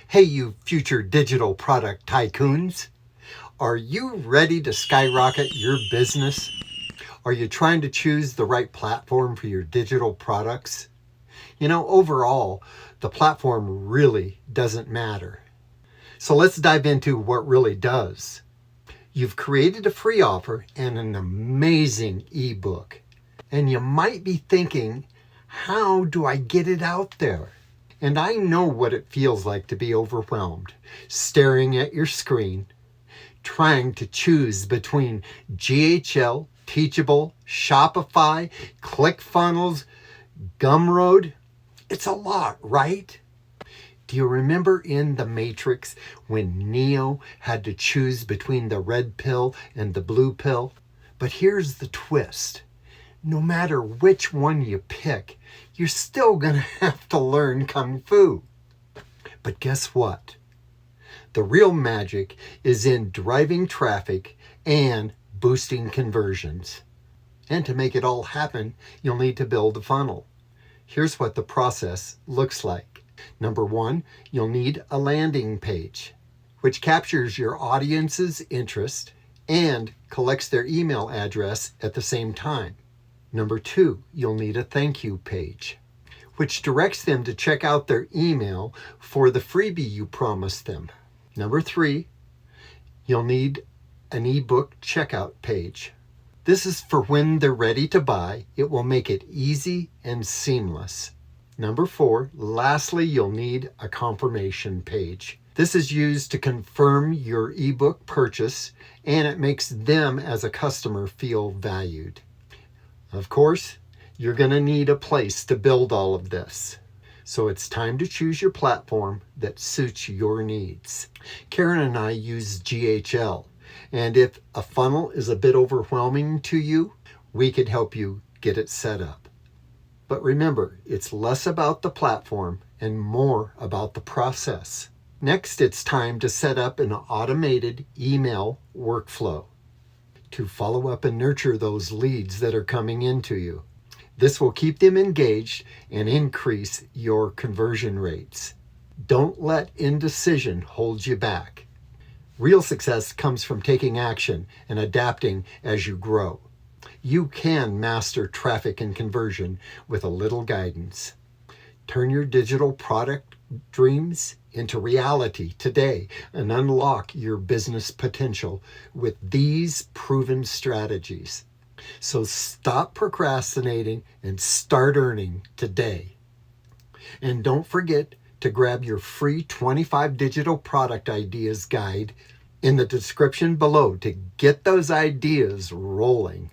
Hey, you future digital product tycoons. Are you ready to skyrocket your business? Are you trying to choose the right platform for your digital products? Overall, the platform really doesn't matter. So let's dive into what really does. You've created a free offer and an amazing ebook. And you might be thinking, how do I get it out there? And I know what it feels like to be overwhelmed, staring at your screen, trying to choose between GHL, Teachable, Shopify, ClickFunnels, Gumroad. It's a lot, right? Do you remember in The Matrix when Neo had to choose between the red pill and the blue pill? But here's the twist. No matter which one you pick, you're still going to have to learn Kung Fu. But guess what? The real magic is in driving traffic and boosting conversions. And to make it all happen, you'll need to build a funnel. Here's what the process looks like. Number one, you'll need a landing page, which captures your audience's interest and collects their email address at the same time. Number two, you'll need a thank you page, which directs them to check out their email for the freebie you promised them. Number three, you'll need an ebook checkout page. This is for when they're ready to buy. It will make it easy and seamless. Number four, lastly, you'll need a confirmation page. This is used to confirm your ebook purchase, and it makes them as a customer feel valued. Of course, you're going to need a place to build all of this. So it's time to choose your platform that suits your needs. Karen and I use GHL, and if a funnel is a bit overwhelming to you, we could help you get it set up. But remember, it's less about the platform and more about the process. Next, it's time to set up an automated email workflow to follow up and nurture those leads that are coming into you. This will keep them engaged and increase your conversion rates. Don't let indecision hold you back. Real success comes from taking action and adapting as you grow. You can master traffic and conversion with a little guidance. Turn your digital product dreams into reality today and unlock your business potential with these proven strategies. So stop procrastinating and start earning today. And don't forget to grab your free 25 digital product ideas guide in the description below to get those ideas rolling.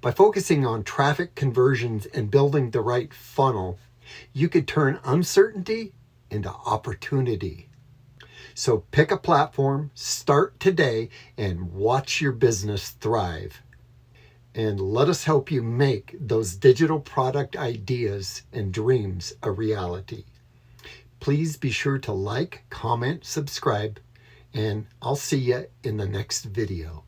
By focusing on traffic conversions and building the right funnel, you could turn uncertainty into opportunity. So pick a platform, start today, and watch your business thrive. And let us help you make those digital product ideas and dreams a reality. Please be sure to like, comment, subscribe, and I'll see you in the next video.